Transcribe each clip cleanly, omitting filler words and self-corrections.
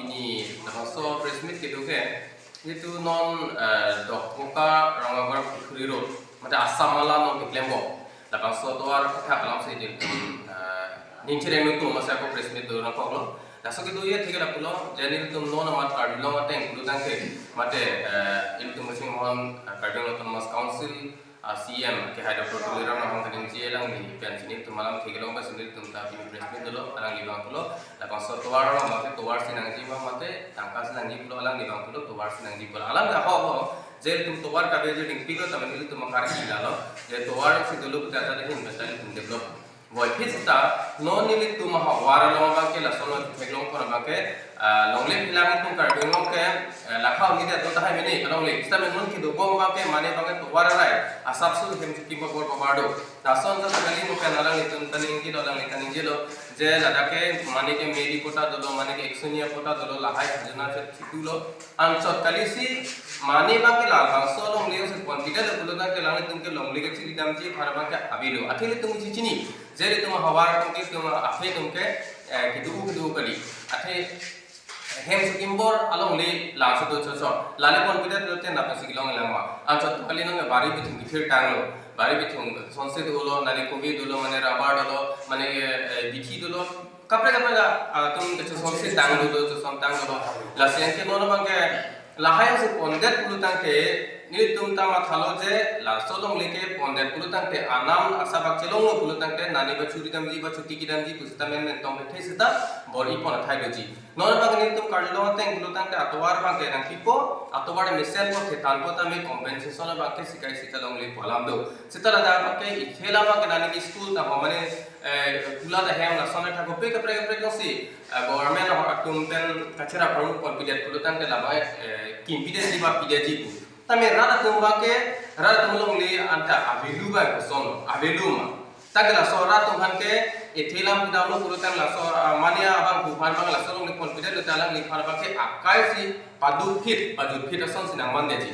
bini so presmit gitu ke itu non dokmuka rangabar pukuri road mata asamala non klembo lapang so toar ka kalam se jil ninchire no to masa ko presmit do na ko daso gitu ya tiga pulo jadi itu non amat kardilo mate include tangke mate itu masing mon kardilo to mas council CM ke hada protokol ram na kan ji elang ni pension itu malam tiga lo mas sendiri tunta bini presmit dulu alang libang pulo lapang so toar mate toar sinang ji mate tangka sinang ji pulo alang libang pulo toar sinang ji pulo alang ka ho जे तुम तोवार का बेजे डिंग पिलो तब निल तुम कार की डालो जे तोवार से दुलु बता जाते हैं बेटा तुम डेवलप वो फिर ता नो निल तुम हवार लोंगा के लसनो फेगलों पर बाके लोंगले पिलांग तुम कर दोनों के लाखा उन्हीं दे तो ताहे मैंने लोंगले इस तरह में की दोबों बाके माने बाके तोवार राय आसाप सु हम की बकोर पबाडो दासन तो तगली मुके नालांग तुम तनिंगी लोंग तनिंगी लो जे लदाके माने के मेरी कोटा दलो माने के 100 कोटा दलो लाहाय खजना से छितुलो अंचत कलिसी माने बाके लाल बांसो लोंगले से क्वांटिटी दे कुलदा के लाने तुमके लोंगले के चिरी दाम जी फारबा के अबिलो अथेले तुम चिचिनी जेरे तुम हवार तुमके तुम अफे तुमके किदु कली अथे हेम सुकिम्बर अलोंगले लासो दो छो लाले क्वांटिटी दे ते नापे सिगिलोंग लांगवा अंचत कली नंगे बारी बिथिं फिर टांगलो बारी बिथिं संसे दोलो नानी कोबी दोलो माने रबार दोलो माने बिखी दोलो कपड़े तुम के संसे टांग दोलो सम टांग दोलो लासेन के नोनो बाके लाहाय से पंडेत पुलुतां के नि तुम तामा थालो जे लासोलोंग लेके पंडेत पुलुतां के आनाम आसाबाक चेलोंग पुलुतां के नानी बचुरी दाम जी बचुती की दाम जी कुसता में तों के थेसता बॉडी पन थाय बजी नोन बाग नि तुम कार्डलो तें पुलुतां के अतवार बाके रंग पिपो अतवार मिसेल को थे तान पता में कंपेंसेशन बाके सिकाई सितलोंग ले पलाम दो सितला दा बाके इथेला बाके नानी की स्कूल ता माने कुला दा हेम लासने था को पे कपरे कोसी गवर्नमेंट और तुम पेन कचरा प्रमुख कॉन्फिडेंट पुलुतां के लाबाय किम्पिडेंस दिबा पिडेजी को तमे रात तुम बाके रात तुम लोग ले अंता अवेलू बा को सोनो अवेलू मा तगला सो रात तुम हन के एथेलाम दामलो पुलुतां ला सो मानिया अबां बुफान बांग ला सो लोग कॉन्फिडेंट ताला नि फार बाके आकाय सी पादु फिट असन सिना मान देजी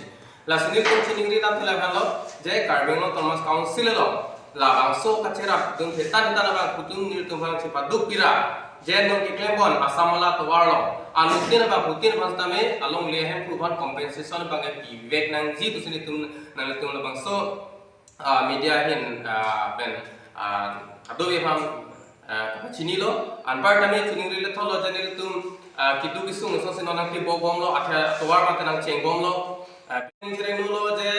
ला सिनि तुम चिनिंगरी ला थला भालो जे कार्बेनो तमस काउंसिल लो ला बांसो कचरा तुम फेता नेता बा कुतुम नि तुम भांग से पादु पिरा जे नो के क्लेबन आसामला तवारलो अनुतिन बा पुतिन भास्ता में अलोंग ले हम पुभान कंपेंसेशन बागे विवेक नंग जी तुसिनि तुम नले तुम बांसो मीडिया हिन पेन अदो हम चिनिलो अनबार तमे चिनिंगरी ले थलो जने तुम कितु बिसुंग ससे ननंग के बोगोमलो आथा तवार माते नंग चेंगोमलो पिंजरे नुलो जे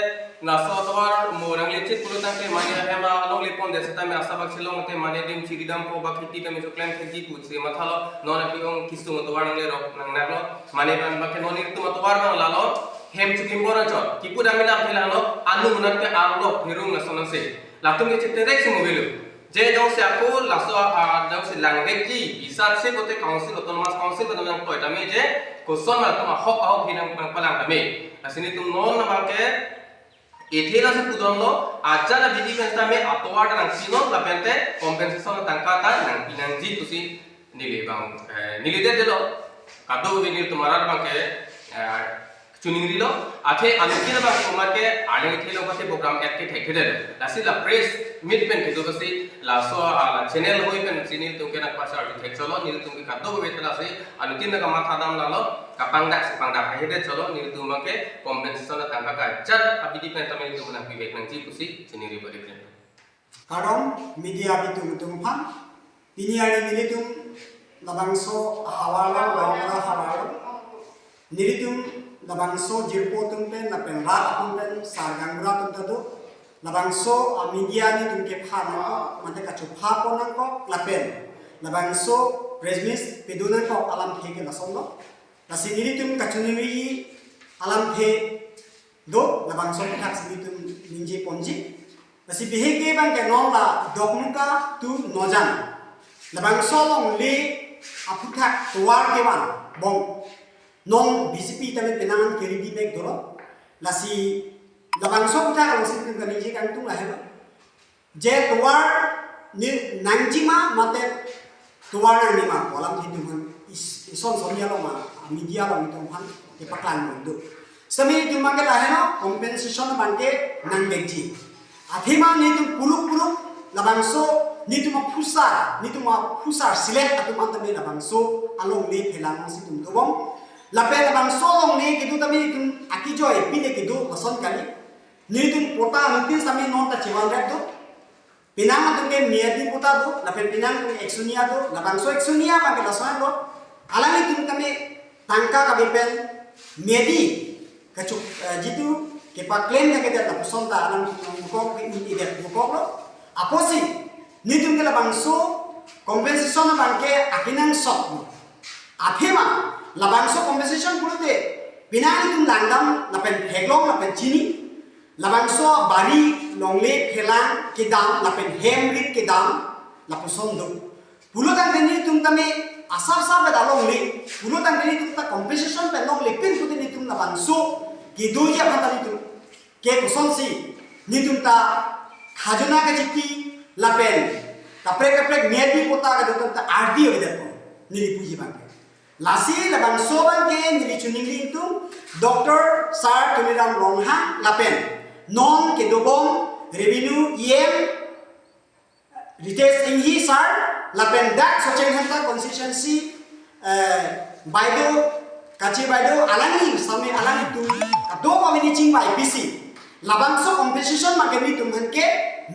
नासो तवार मोरंग ले चित पुलुतां के माने हेमा अलोंग ले पोन देसता में आसाबाक छिलोंग ते माने दिम चिरिदाम को बाखिति तमे जोक्लेम थेजी कुछ से मथालो नोन पियोंग किसुंग तवार नंग ले रोक नंग नागलो माने बान बाके नोनि तुम तवार बांग लालो हेम चुकिम्बर च किपु दामिना फेलालो आनु मुनन के आलो फेरुंग नसोन से लातुम के चिते देख से मोबिलो जे जो से आपको लासो जो से लैंग्वेज की इसार से कोते काउंसिल ऑटोनोमस काउंसिल को तुम तो तमे जे क्वेश्चन मा तुम हक हक हिनंग पलांग तमे असनि तुम नोन नमाके एथेला से कुदोंलो आजाला बिदि पेंता में अतवाड नंग सिनो लापेंते कंपेंसेशन तंका ता नंग पिनंग जी तुसी निलिदे देलो कादो बिनि तुम्हारा बाके चुनिंगरी लो आथे अनुकिन बा कुमाके आले थेलो बाते प्रोग्राम एक्ट के दे लासी ला प्रेस मिड पेन के दोबसी लासो ला चैनल होई पेन सिनिल तुमके ना पासा थे चलो निल तुमके कादो बेतला से अनुकिन का माथा दाम लालो कापांगदा सिपांगदा हेदे चलो निल तुमके कंपेंसेशन तंका का चट अबिदि पेन तमे तुमना विवेक नंग जी कुसी चिनिंगरी बदे पेन कारण मीडिया भी तुम फान पिनियानी निले तुम लबांसो हवाला लावरा हवाला निले तुम labangso jirpo tumpen na penrat tumpen sargangra tuntado labangso media ni tumke phana ko mate ka chupha ko nang ko lapen labangso presmis peduna ko alam the ke nasondo nasiniri tum kachuniri alam the do labangso thak sini tum ninje ponji nasi beheke bang ke nong la dokmuka tu nojan labangso long le aputhak tuar ke wan bong non BCP tame penangan keridi bek dolo lasi labangso kutha langsi kan nije kan tu laheba je tuar ni nangjima mate tuar nang ni ma kolam hiduman ison sonia lo ma media lo itu han ke paklan mundu sami tu mangke lahena compensation banke nang bekji athima ni tu puluk labangso ni tu ma pusar select atu mantame labangso along le phelang si tum tu bom lape labang so long le kidu tami tum aki joy pine kidu mason kali ni tum pota nutin sami non ta chiwan rap tu pinang tum ke miadi pota tu lape pinang tum eksunia tu labang so eksunia bang ke lasoan lo alangi tum kami tangka kabi pen miadi kacuk jitu ke pa claim na ke ta puson ta alang ko ke ni de ko lo aposi ni tum ke labang so compensation bang ke akinang sok aphema labang so compensation purute pinang tum langdam lapen heglong lapen chini labang so bari longle phelang ke dam lapen hemrit ke dam lapuson do pulutan teni tum tame asar sa ba dalong le pulutan teni tum ta compensation pe long le pin pute ni tum labang so ki doja phatani tum ke puson si ni tum ta khajuna ke chiti lapen kaprek kaprek miadi pota ke tum ta ardi ode ko ni puji bang lasi labang so bang ke ni chuning ling tum Dr. Sar Tuliram Rongha lapen non ke dobong revenue em Ritesh Inghi Sar lapen dak socheng hanta constituency baido kachi baido alangi sami alangi tu do kami ching by IPC labang so compensation magami tum ke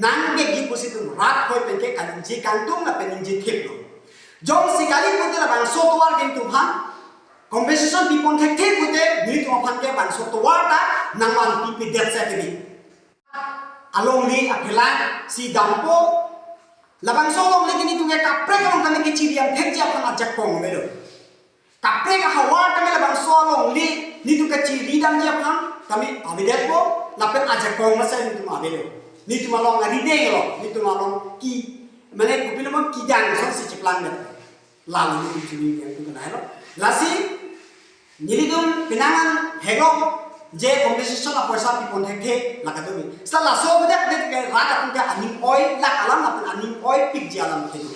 nang ke gi pusi tum rat hoi pen ke kanji kantung lapen inji thip lo jong sikali pute labang so tuar ke tum han compensation pipon thek thek pute ni tum phan ke bang so tuar ta nangman pipi det sa ke along li apela si dampo labang so long lagi ni tu ya kapre ka kami ke chiriam thek ja phan ajak pong melo kapre ka hawa kami labang so long li ni tu ka chiri dam ja phan kami abidet po lapen ajak pong masa ni tu mabelo ni tu malong ngari de lo ni tu malong ki mane kupilo mo ki jang so si chiplang net lalu ni tu chiri yang tu na lo lasi ni tum pinangan hegong je compensation la poisa pipon thek lakadomi sala so bedak de raga tum ka aning oi la alam na aning oi pik jalam thenu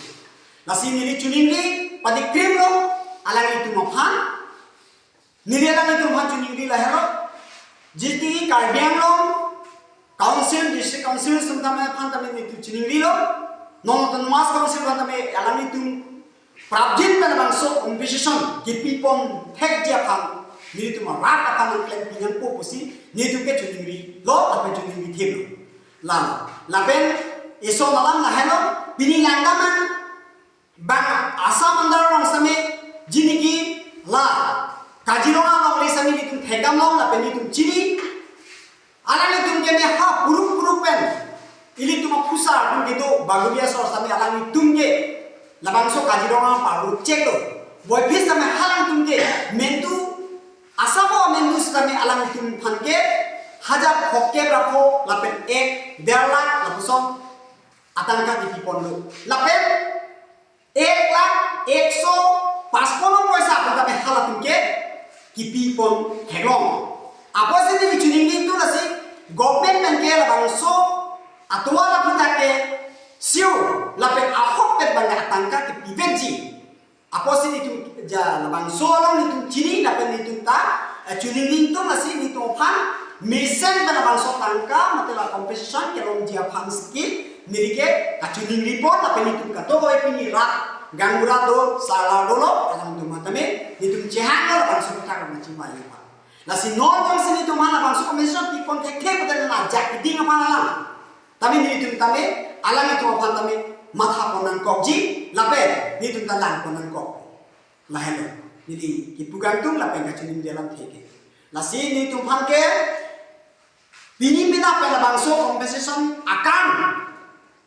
lasi ni chuning ni padi krim lo alangi tu maphan ni alangi tu maphan chuning ni la hero jiti karbiang lo council district council sumtame phan tame ni tu chuning ni lo non ton mas council phan tame alangi tu prabjin pen bangso compensation ki pipon thek ja phan ni tu ma rat apa nang klem pingan po pusi ni tu ke chuning ri lo apa chuning ri thim lan lapen eso malam na helo bini langgaman bang asam andar rong same jiniki la kajironga long le same ni tu thegam long lapen ni tu chini ala ni tu ke me ha puruk pen ili tu ma pusa tu ke do bagulia sor same ala ni tu ke labang so kajironga paru cek lo boy phis same halang tu ke mentu asamo mendus kami alam itu phanke hajar hokke rapo lapen 1.5 lakh lapusom atangka di pondo lapen 1,155,000 paisa kami halatun ke kipi pon hegong apa sih ni chuning itu nasi government pengke labang so atwa lapita ke siu lapen ahok pet bangga atangka kipi benci apa sih itu ja labang so long itu chini lapen itu ta chuning itu masih itu pan misen pada bang so tangka matela compensation ke long dia pan skit nirike chuning report lapen itu kato boy pini rat gangura do sala dolo alam tu matame itu cehan lo bang so ta macam mai pa nasi non jong sini tu mana bang so compensation pipon tek pada na jak ding apa alam tapi ni itu tame alam itu pan tame matha ponan kokji lape ni tum talang ponan kok lahelo ni kipugan tum lape ka chuning dalam theke lasi ni tum phanke bini bina pe labang so compensation akan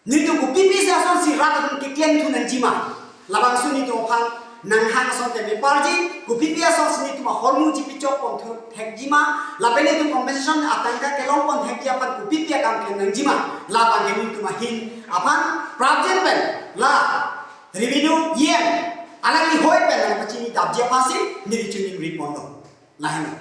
ni tu ku pipi sa son si rat tum ke klem tu nan jima labang so ni tu phan nang hang so te me parji ku pipi sa son ni tu ma hormu ji pichok pon thek jima lape ni tu compensation atangka ke long pon thek ja pan ku pipi kam klem nan jima la bang ni tu ma hin apan prabjen pen la revenue yen alangi hoi pen na pachini dabje pasi ni chuning ripondo lahena